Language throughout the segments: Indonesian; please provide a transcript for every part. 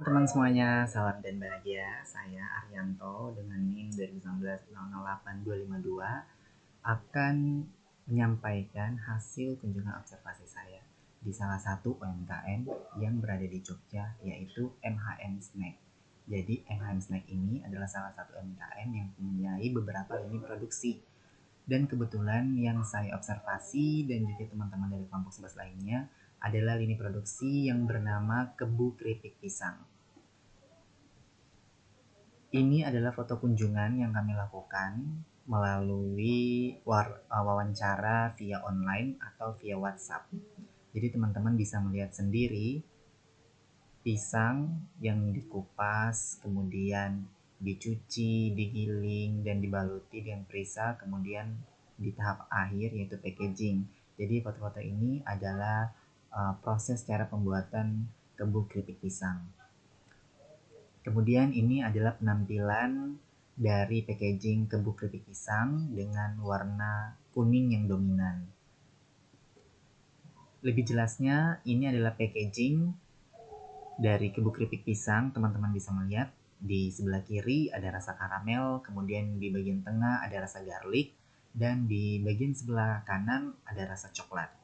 Teman semuanya, salam dan bahagia. Saya Arianto dengan NIM 2019-008252 akan menyampaikan hasil kunjungan observasi saya di salah satu UMKM yang berada di Jogja, yaitu MHM Snack. Jadi MHM Snack ini adalah salah satu UMKM yang mempunyai beberapa lini produksi. Dan kebetulan yang saya observasi dan juga teman-teman dari kelompok 11 lainnya adalah lini produksi yang bernama Kebu Keripik Pisang. Ini adalah foto kunjungan yang kami lakukan melalui wawancara via online atau via WhatsApp. Jadi teman-teman bisa melihat sendiri pisang yang dikupas, kemudian dicuci, digiling, dan dibaluti dengan perisa, kemudian di tahap akhir yaitu packaging. Jadi foto-foto ini adalah proses cara pembuatan kebu keripik pisang. Kemudian ini adalah penampilan dari packaging kebu keripik pisang dengan warna kuning yang dominan. Lebih jelasnya, ini adalah packaging dari kebu keripik pisang. Teman-teman bisa melihat di sebelah kiri ada rasa karamel, kemudian di bagian tengah ada rasa garlic, dan di bagian sebelah kanan ada rasa coklat.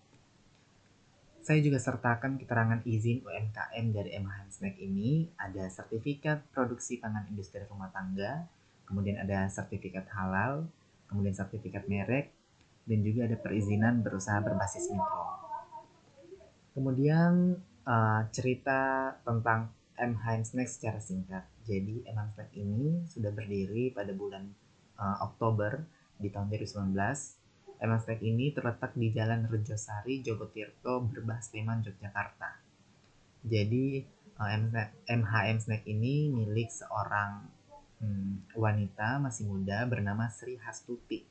Saya juga sertakan keterangan izin UMKM dari MHM Snack ini, ada sertifikat produksi pangan industri rumah tangga, kemudian ada sertifikat halal, kemudian sertifikat merek, dan juga ada perizinan berusaha berbasis mikro. Kemudian cerita tentang MHM Snack secara singkat. Jadi MHM Snack ini sudah berdiri pada bulan Oktober di tahun 2019. MHM Snack ini terletak di Jalan Rejosari, Jogotirto, Berbah, Sleman, Yogyakarta. Jadi MHM Snack ini milik seorang wanita masih muda bernama Sri Hastuti.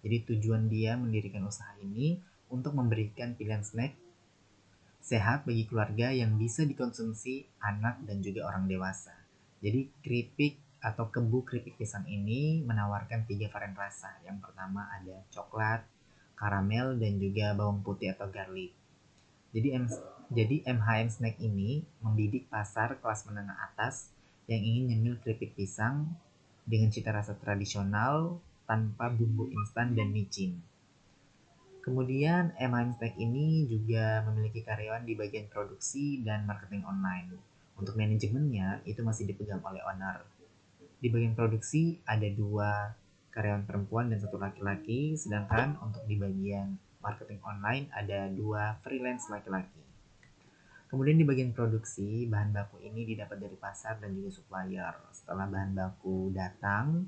Jadi tujuan dia mendirikan usaha ini untuk memberikan pilihan snack sehat bagi keluarga yang bisa dikonsumsi anak dan juga orang dewasa. Jadi keripik atau kebu keripik pisang ini menawarkan 3 varian rasa. Yang pertama ada coklat, karamel, dan juga bawang putih atau garlic. Jadi MHM Snack ini membidik pasar kelas menengah atas yang ingin nyemil keripik pisang dengan cita rasa tradisional tanpa bumbu instan dan micin. Kemudian MHM Snack ini juga memiliki karyawan di bagian produksi dan marketing online. Untuk manajemennya itu masih dipegang oleh owner. Di bagian produksi ada 2 karyawan perempuan dan 1 laki-laki, sedangkan untuk di bagian marketing online ada 2 freelance laki-laki. Kemudian di bagian produksi, bahan baku ini didapat dari pasar dan juga supplier. Setelah bahan baku datang,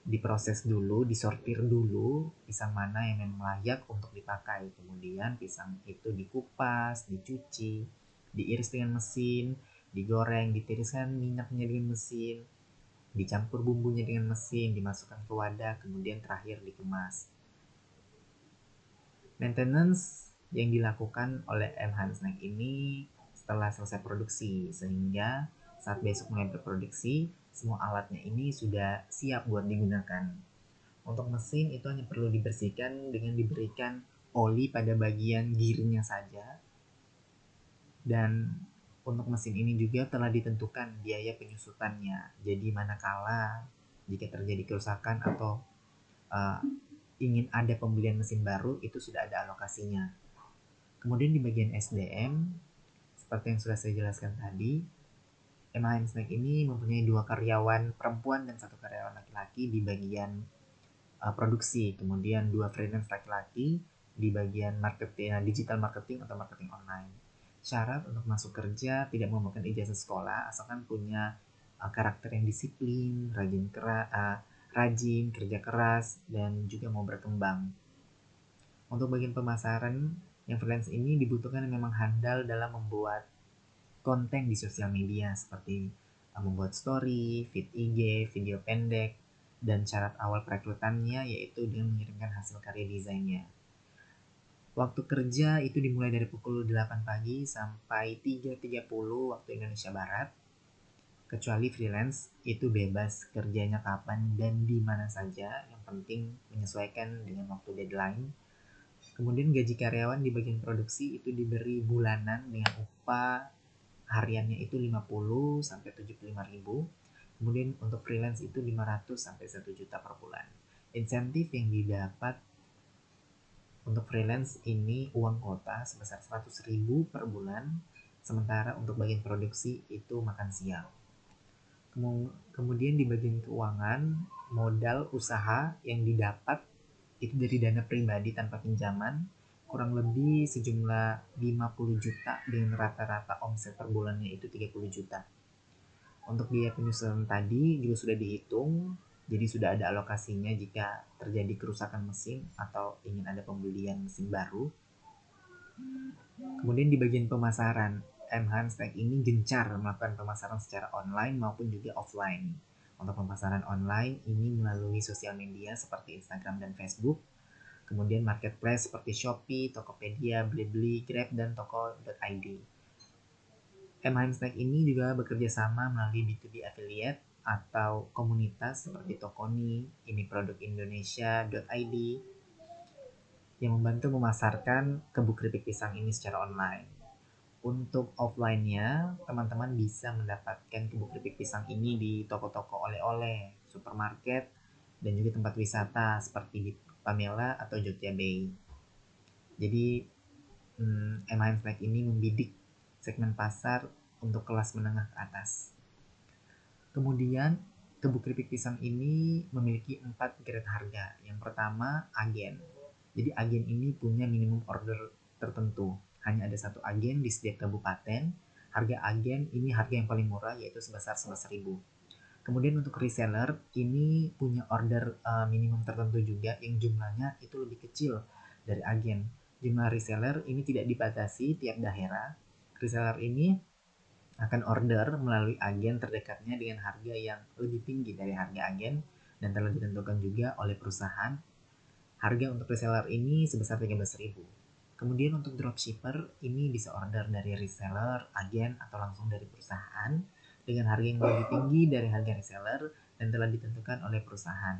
diproses dulu, disortir dulu pisang mana yang memang layak untuk dipakai. Kemudian pisang itu dikupas, dicuci, diiris dengan mesin, digoreng, ditiriskan minyaknya dengan mesin, dicampur bumbunya dengan mesin, dimasukkan ke wadah, kemudian terakhir dikemas. Maintenance yang dilakukan oleh MHM Snack ini setelah selesai produksi, sehingga saat besok mulai berproduksi, semua alatnya ini sudah siap buat digunakan. Untuk mesin itu hanya perlu dibersihkan dengan diberikan oli pada bagian gearnya saja. Dan untuk mesin ini juga telah ditentukan biaya penyusutannya. Jadi manakala jika terjadi kerusakan atau ingin ada pembelian mesin baru, itu sudah ada alokasinya. Kemudian di bagian SDM, seperti yang sudah saya jelaskan tadi, MHM Snack ini mempunyai 2 karyawan perempuan dan 1 karyawan laki-laki di bagian produksi, kemudian 2 freelance laki-laki di bagian marketing, digital marketing atau marketing online. Syarat untuk masuk kerja tidak membutuhkan ijazah sekolah, asalkan punya karakter yang disiplin, rajin, kerja keras, dan juga mau berkembang. Untuk bagian pemasaran, yang freelance ini dibutuhkan yang memang handal dalam membuat konten di sosial media seperti membuat story, feed IG, video pendek, dan syarat awal perekrutannya yaitu dengan mengirimkan hasil karya desainnya. Waktu kerja itu dimulai dari pukul 8 pagi sampai 3.30 waktu Indonesia Barat. Kecuali freelance itu bebas kerjanya kapan dan di mana saja, yang penting menyesuaikan dengan waktu deadline. Kemudian gaji karyawan di bagian produksi itu diberi bulanan dengan upah hariannya itu 50 sampai 75 ribu. Kemudian untuk freelance itu 500 sampai 1 juta per bulan. Insentif yang didapat untuk freelance ini uang kuota sebesar 100 ribu per bulan, sementara untuk bagian produksi itu makan siang. Kemudian di bagian keuangan, modal usaha yang didapat itu dari dana pribadi tanpa pinjaman kurang lebih sejumlah 50 juta dengan rata-rata omset per bulannya itu 30 juta. Untuk biaya penyusunan tadi juga sudah dihitung, jadi sudah ada alokasinya jika terjadi kerusakan mesin atau ingin ada pembelian mesin baru. Kemudian di bagian pemasaran, Mhanstek ini gencar melakukan pemasaran secara online maupun juga offline. Untuk pemasaran online ini melalui sosial media seperti Instagram dan Facebook, kemudian marketplace seperti Shopee, Tokopedia, Blibli, Grab, dan Toko.id. Mhanstek ini juga bekerja sama melalui B2B affiliate atau komunitas seperti Tokoni, Ini Produk Indonesia.id yang membantu memasarkan kebun keripik pisang ini secara online. Untuk offline-nya, teman-teman bisa mendapatkan kebun keripik pisang ini di toko-toko oleh-oleh, supermarket, dan juga tempat wisata seperti di Pamela atau Jogja Bay. Jadi, Mhanstek ini membidik segmen pasar untuk kelas menengah ke atas. Kemudian, kebun keripik pisang ini memiliki 4 grade harga. Yang pertama, agen. Jadi agen ini punya minimum order tertentu. Hanya ada satu agen di setiap kabupaten. Harga agen ini harga yang paling murah, yaitu sebesar 11.000. Kemudian untuk reseller ini punya order minimum tertentu juga yang jumlahnya itu lebih kecil dari agen. Jumlah reseller ini tidak dibatasi tiap daerah. Reseller ini akan order melalui agen terdekatnya dengan harga yang lebih tinggi dari harga agen dan telah ditentukan juga oleh perusahaan. Harga untuk reseller ini sebesar 13.000. Kemudian untuk dropshipper ini bisa order dari reseller, agen, atau langsung dari perusahaan dengan harga yang lebih tinggi dari harga reseller dan telah ditentukan oleh perusahaan.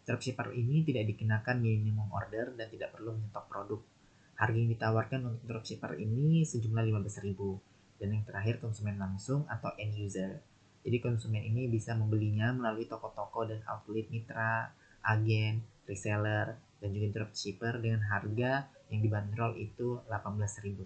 Dropshipper ini tidak dikenakan minimum order dan tidak perlu menyetok produk. Harga yang ditawarkan untuk dropshipper ini sejumlah 15.000. Dan yang terakhir konsumen langsung atau end user. Jadi konsumen ini bisa membelinya melalui toko-toko dan outlet mitra, agen, reseller, dan juga dropshipper dengan harga yang dibanderol itu Rp18.000.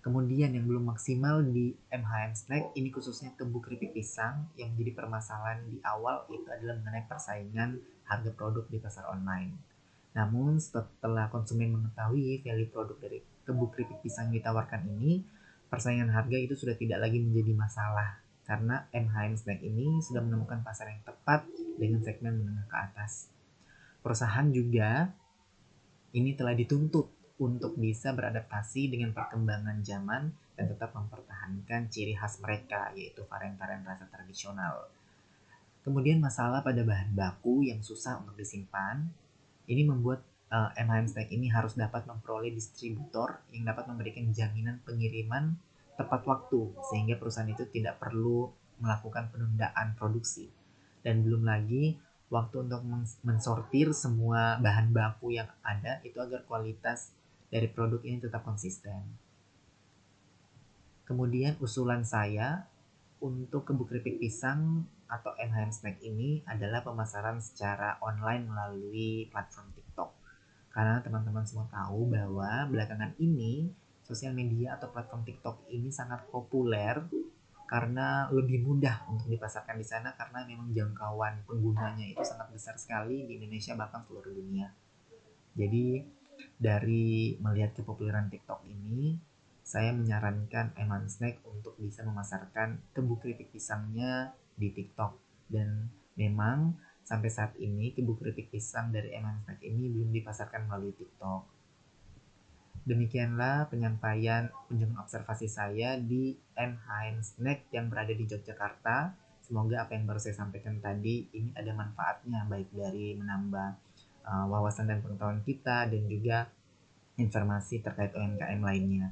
Kemudian yang belum maksimal di Mhanstek ini khususnya kebun keripik pisang yang menjadi permasalahan di awal itu adalah mengenai persaingan harga produk di pasar online. Namun setelah konsumen mengetahui value produk dari kebun keripik pisang yang ditawarkan ini, persaingan harga itu sudah tidak lagi menjadi masalah karena Mhanstek ini sudah menemukan pasar yang tepat dengan segmen menengah ke atas. Perusahaan juga ini telah dituntut untuk bisa beradaptasi dengan perkembangan zaman dan tetap mempertahankan ciri khas mereka, yaitu varian-varian rasa tradisional. Kemudian masalah pada bahan baku yang susah untuk disimpan, ini membuat Mhanstek ini harus dapat memperoleh distributor yang dapat memberikan jaminan pengiriman tepat waktu, sehingga perusahaan itu tidak perlu melakukan penundaan produksi. Dan belum lagi waktu untuk mensortir semua bahan baku yang ada itu agar kualitas dari produk ini tetap konsisten. Kemudian usulan saya untuk kebun keripik pisang atau Mhanstek ini adalah pemasaran secara online melalui platform TikTok. Karena teman-teman semua tahu bahwa belakangan ini sosial media atau platform TikTok ini sangat populer karena lebih mudah untuk dipasarkan di sana karena memang jangkauan penggunanya itu sangat besar sekali di Indonesia bahkan seluruh dunia. Jadi dari melihat kepopuleran TikTok ini, saya menyarankan Mhanstek untuk bisa memasarkan kebun keripik pisangnya di TikTok. Dan memang sampai saat ini kebun keripik pisang dari Mhanstek ini belum dipasarkan melalui TikTok. Demikianlah penyampaian kunjungan observasi saya di Mhanstek yang berada di Yogyakarta. Semoga apa yang baru saya sampaikan tadi ini ada manfaatnya, baik dari menambah wawasan dan pengetahuan kita dan juga informasi terkait UMKM lainnya.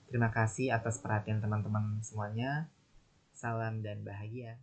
Terima kasih atas perhatian teman-teman semuanya. Salam dan bahagia.